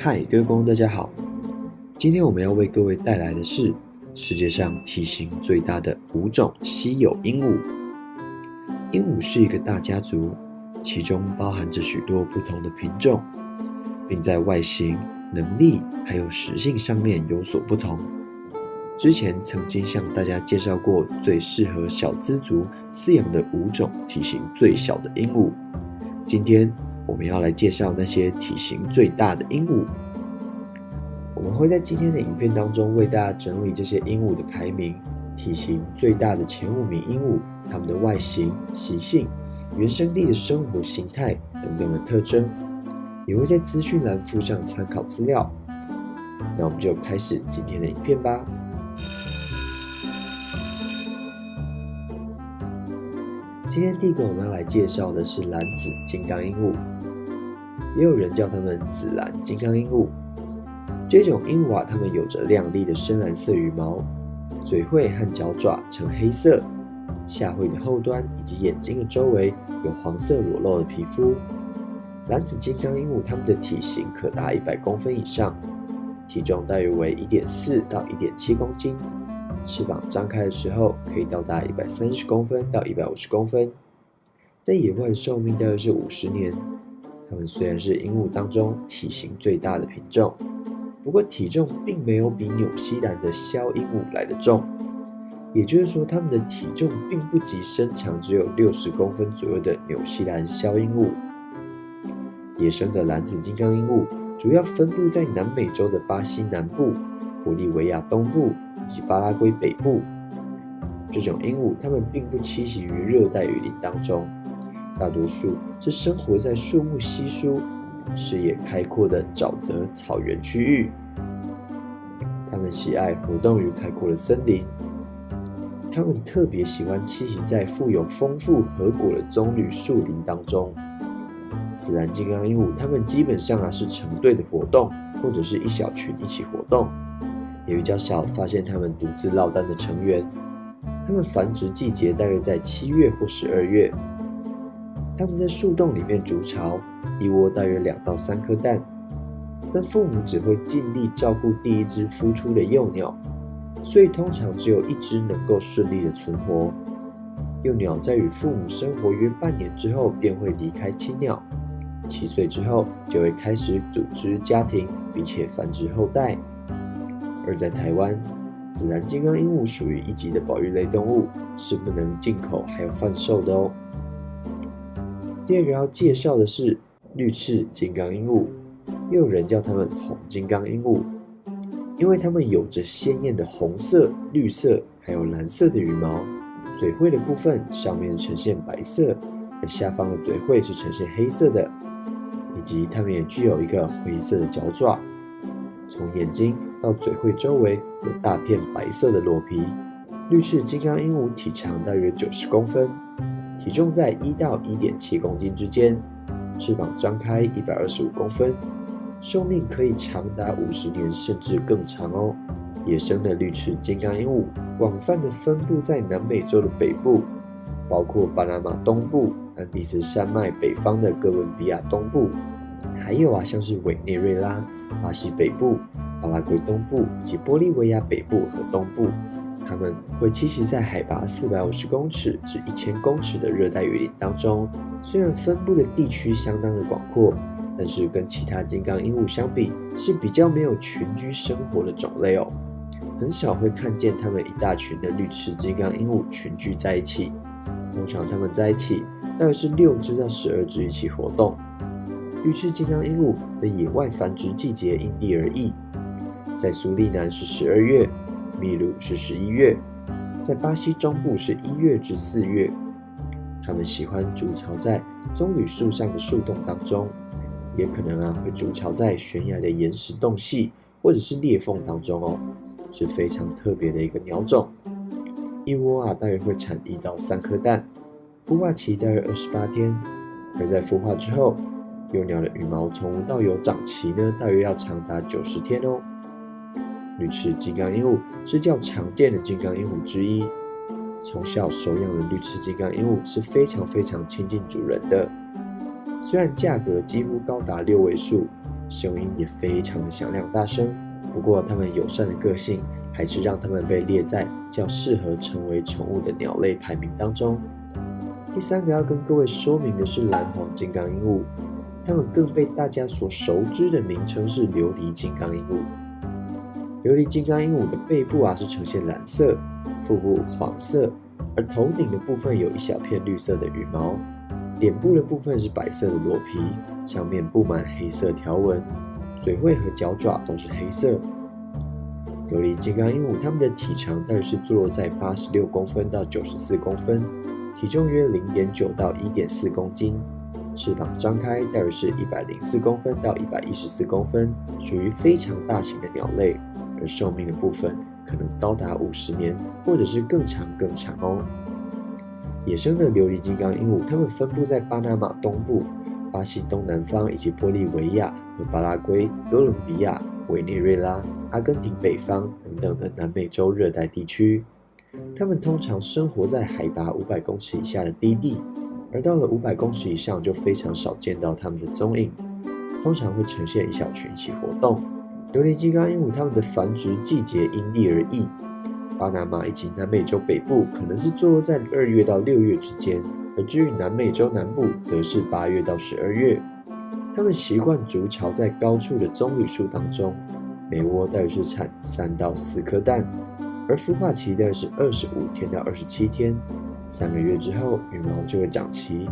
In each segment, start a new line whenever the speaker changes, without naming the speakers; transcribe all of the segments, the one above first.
嗨，各位观众大家好，今天我们要为各位带来的是世界上体型最大的5种稀有鹦鹉。鹦鹉是一个大家族，其中包含着许多不同的品种，并在外形、能力还有食性上面有所不同。之前曾经向大家介绍过最适合小资族饲养的5种体型最小的鹦鹉，今天我们要来介绍那些体型最大的鹦鹉。我们会在今天的影片当中为大家整理这些鹦鹉的排名，体型最大的前5名鹦鹉，它们的外形、习性、原生地的生活形态等等的特征，也会在资讯栏附上参考资料。那我们就开始今天的影片吧。今天第一个我们要来介绍的是蓝紫金刚鹦鹉，也有人叫它们紫蓝金刚鹦鹉。这种鹦鹉它们有着亮丽的深蓝色羽毛，嘴喙和脚爪呈黑色，下喙的后端以及眼睛的周围有黄色裸露的皮肤。蓝紫金刚鹦鹉它们的体型可达100公分以上，体重大约为 1.4 到 1.7 公斤，翅膀张开的时候可以到达130公分到150公分，在野外的寿命大约是50年。它们虽然是鹦鹉当中体型最大的品种，不过体重并没有比纽西兰的枭鹦鹉来得重，也就是说它们的体重并不及身长只有60公分左右的纽西兰枭鹦鹉。野生的蓝紫金刚鹦鹉主要分布在南美洲的巴西南部、玻利维亚东部以及巴拉圭北部。这种鹦鹉它们并不栖息于热带雨林当中，大多数是生活在树木稀疏、视野开阔的沼泽草原区域。它们喜爱活动于开阔的森林，它们特别喜欢栖息在富有丰富核果的棕榈树林当中。紫蓝金刚鹦鹉它们基本上是成对的活动，或者是一小群一起活动，也比较少发现它们独自落单的成员。它们繁殖季节大约在7月或12月。它们在树洞里面筑巢，一窝大约2到3颗蛋，但父母只会尽力照顾第一只孵出的幼鸟，所以通常只有1只能够顺利的存活。幼鸟在与父母生活约半年之后便会离开亲鸟，7岁之后就会开始组织家庭，并且繁殖后代。而在台湾，紫蓝金刚鹦鹉属于1级的保育类动物，是不能进口还有贩售的哦。第二个要介绍的是绿翅金刚鹦鹉，又有人叫它们红金刚鹦鹉，因为它们有着鲜艳的红色、绿色还有蓝色的羽毛，嘴喙的部分上面呈现白色，而下方的嘴喙是呈现黑色的，以及它们也具有一个灰色的脚爪。从眼睛到嘴喙周围有大片白色的裸皮。绿翅金刚鹦鹉体长大约90公分，体重在1到 1.7 公斤之间，翅膀张开125公分，寿命可以长达50年甚至更长哦。野生的绿翅金刚鹦鹉广泛的分布在南美洲的北部，包括巴拿马东部、安第斯山脉北方的哥伦比亚东部，还有像是委内瑞拉、巴西北部、巴拉圭东部以及玻利维亚北部和东部。它们会栖息在海拔450公尺至1000公尺的热带雨林当中，虽然分布的地区相当的广阔，但是跟其他金刚鹦鹉相比是比较没有群居生活的种类哦。很少会看见它们一大群的绿翅金刚鹦鹉群居在一起，通常它们在一起大约是6只到12只一起活动。绿翅金刚鹦鹉的野外繁殖季节因地而异，在苏利南是12月，秘鲁是11月，在巴西中部是1月至4月。它们喜欢筑巢在棕榈树上的树洞当中，也可能会筑巢在悬崖的岩石洞隙或者是裂缝当中哦，是非常特别的一个鸟种。一窝大约会产1到3颗蛋，孵化期大约28天，而在孵化之后，幼鸟的羽毛从无到有长齐呢，大约要长达90天哦。绿翅金刚鹦鹉是较常见的金刚鹦鹉之一，从小收养的绿翅金刚鹦鹉是非常非常亲近主人的。虽然价格几乎高达6位数，声音也非常的响亮大声。不过它们友善的个性还是让它们被列在较适合成为宠物的鸟类排名当中。第三个要跟各位说明的是蓝黄金刚鹦鹉，它们更被大家所熟知的名称是琉璃金刚鹦鹉。琉璃金刚鹦鹉的背部是呈现蓝色，腹部黄色，而头顶的部分有一小片绿色的羽毛，脸部的部分是白色的裸皮，上面布满黑色条纹，嘴喙和脚爪都是黑色。琉璃金刚鹦鹉它们的体长大约是坐落在86公分到94公分，体重约 0.9 到 1.4 公斤，翅膀张开大约是104公分到114公分，属于非常大型的鸟类，而寿命的部分可能高达50年，或者是更长哦。野生的琉璃金刚鹦鹉，它们分布在巴拿马东部、巴西东南方以及玻利维亚和巴拉圭、哥伦比亚、委内瑞拉、阿根廷北方等等的南美洲热带地区。它们通常生活在海拔500公尺以下的低地，而到了500公尺以上就非常少见到它们的踪影，通常会呈现一小群一起活动。琉璃金刚鹦鹉它们的繁殖季节因地而异，巴拿马以及南美洲北部可能是坐落在2月到6月之间，而至于南美洲南部则是8月到12月。它们习惯筑巢在高处的棕榈树当中，每窝大约是产3到4颗蛋，而孵化期大约是25天到27天，3个月之后羽毛就会长齐，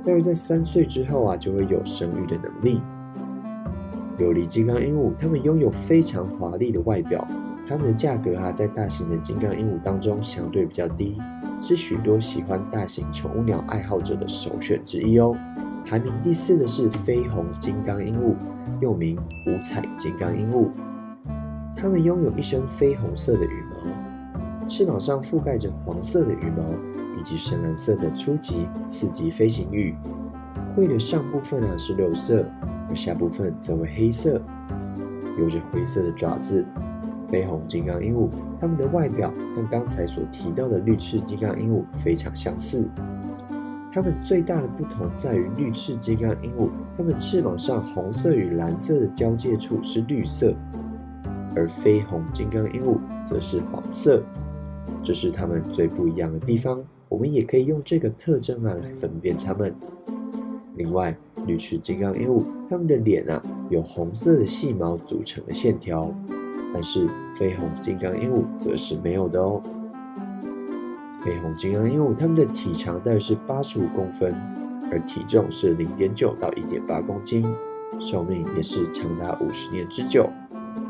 大约在3岁之后就会有生育的能力。琉璃金刚鹦鹉它们拥有非常华丽的外表，它们的价格在大型的金刚鹦鹉当中相对比较低，是许多喜欢大型宠物鸟爱好者的首选之一哦。排名第4的是绯红金刚鹦鹉，又名五彩金刚鹦鹉。它们拥有一身绯红色的羽毛，翅膀上覆盖着黄色的羽毛，以及深蓝色的初级、次级飞行羽。喙的上部分是肉色，而下部分则为黑色，有着灰色的爪子。绯红金刚鹦鹉，它们的外表和刚才所提到的绿翅金刚鹦鹉非常相似。它们最大的不同在于绿翅金刚鹦鹉，它们翅膀上红色与蓝色的交界处是绿色，而绯红金刚鹦鹉则是黄色，这是它们最不一样的地方。我们也可以用这个特征来分辨它们。另外，绿翅金刚鹦鹉它们的脸有红色的细毛组成的线条，但是绯红金刚鹦鹉则是没有的哦。绯红金刚鹦鹉它们的体长大约是85公分，而体重是 0.9 到 1.8 公斤，寿命也是长达50年之久。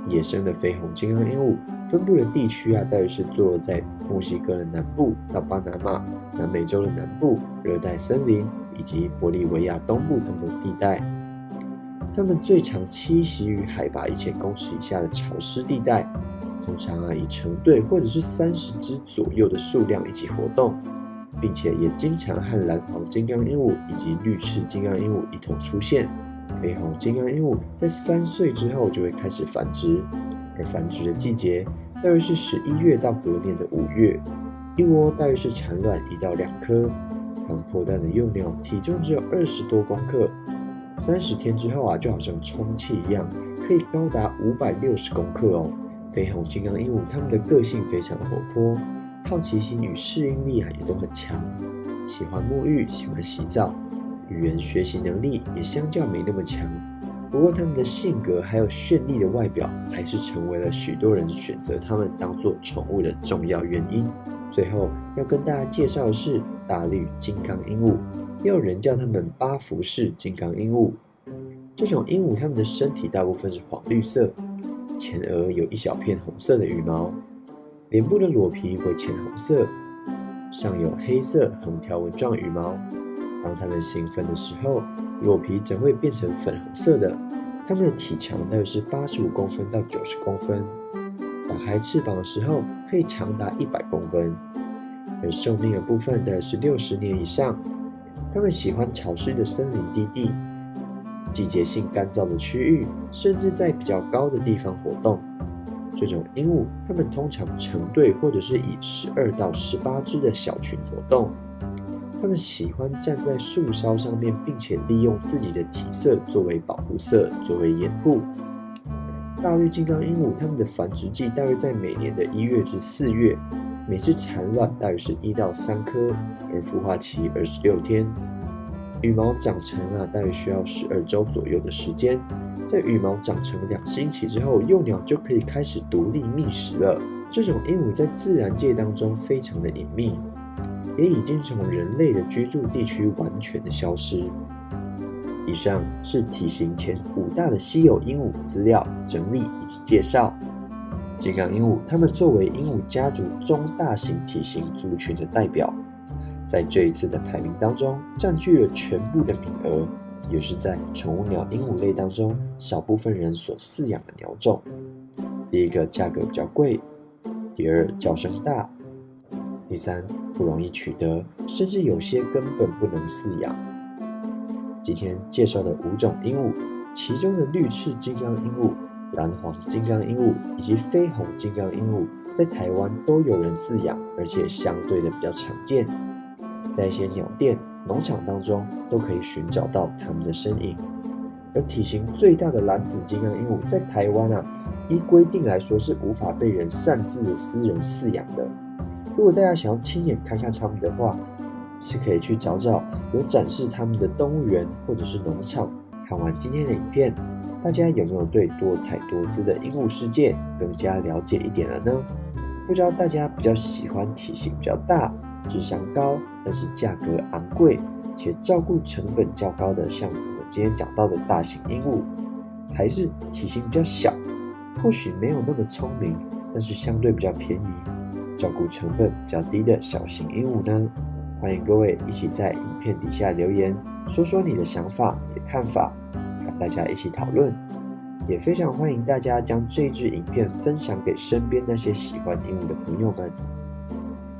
野生的绯红金刚鹦鹉分布的地区大约是坐落在墨西哥的南部到巴拿马、南美洲的南部、热带森林以及玻利维亚东部等等地带。它们最常栖息于海拔1000公尺以下的潮湿地带，通常以成对或者是30只左右的数量一起活动，并且也经常和蓝黄金刚鹦鹉以及绿翅金刚鹦鹉一同出现。绯红金刚鹦鹉在3岁之后就会开始繁殖，而繁殖的季节大约是11月到隔年的5月，一窝大约是产卵1到2颗。刚破蛋的幼鸟体重只有20多公克，30天之后就好像充气一样，可以高达560公克哦。绯红金刚鹦鹉它们的个性非常活泼，好奇心与适应力也都很强，喜欢沐浴，喜欢洗澡，语言学习能力也相较没那么强。不过它们的性格还有绚丽的外表，还是成为了许多人选择它们当作宠物的重要原因。最后要跟大家介绍的是大绿金刚鹦鹉，也有人叫它们巴福氏金刚鹦鹉。这种鹦鹉它们的身体大部分是黄绿色，前额有一小片红色的羽毛，脸部的裸皮为浅红色，上有黑色横条纹状羽毛。当它们兴奋的时候，裸皮则会变成粉红色的。它们的体长大约是85公分到90公分，打开翅膀的时候可以长达100公分，而寿命的部分大约是60年以上。它们喜欢潮湿的森林低地、季节性干燥的区域，甚至在比较高的地方活动。这种鹦鹉它们通常成对或者是以12到18只的小群活动，它们喜欢站在树梢上面，并且利用自己的体色作为保护色，作为掩护。大绿金刚鹦鹉，它们的繁殖季大约在每年的1月至4月，每次产卵大约是1到3颗，而孵化期26天。羽毛长成大约需要12周左右的时间。在羽毛长成2星期之后，幼鸟就可以开始独立觅食了。这种鹦鹉在自然界当中非常的隐秘，也已经从人类的居住地区完全的消失。以上是体型前5大的稀有鹦鹉资料整理以及介绍。金刚鹦鹉，它们作为鹦鹉家族中大型体型族群的代表，在这一次的排名当中占据了全部的名额，也是在宠物鸟鹦鹉类当中少部分人所饲养的鸟种。第一个价格比较贵，第二叫声大，第三不容易取得，甚至有些根本不能饲养。今天介绍的5种鹦鹉，其中的绿翅金刚鹦鹉、蓝黄金刚鹦鹉以及绯红金刚鹦鹉，在台湾都有人饲养，而且相对的比较常见，在一些鸟店、农场当中都可以寻找到它们的身影。而体型最大的蓝紫金刚鹦鹉，在台湾依规定来说是无法被人擅自的私人饲养的。如果大家想要亲眼看看它们的话，是可以去找找有展示它们的动物园或者是农场。看完今天的影片，大家有没有对多彩多姿的鹦鹉世界更加了解一点了呢？不知道大家比较喜欢体型比较大、智商高，但是价格昂贵且照顾成本较高的，像我们今天讲到的大型鹦鹉，还是体型比较小，或许没有那么聪明，但是相对比较便宜，照顾成本比较低的小型鹦鹉呢？欢迎各位一起在影片底下留言，说说你的想法、你的看法，和大家一起讨论。也非常欢迎大家将这支影片分享给身边那些喜欢鹦鹉的朋友们。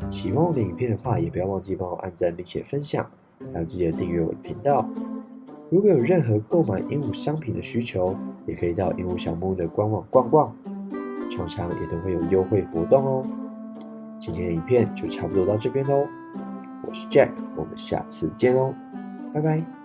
喜欢我的影片的话，也不要忘记帮我按赞并且分享，还有记得订阅我的频道。如果有任何购买鹦鹉商品的需求，也可以到鹦鹉小木屋的官网逛逛，常常也都会有优惠活动哦。今天的影片就差不多到这边喽。我是 Jack， 我们下次见喽，拜拜。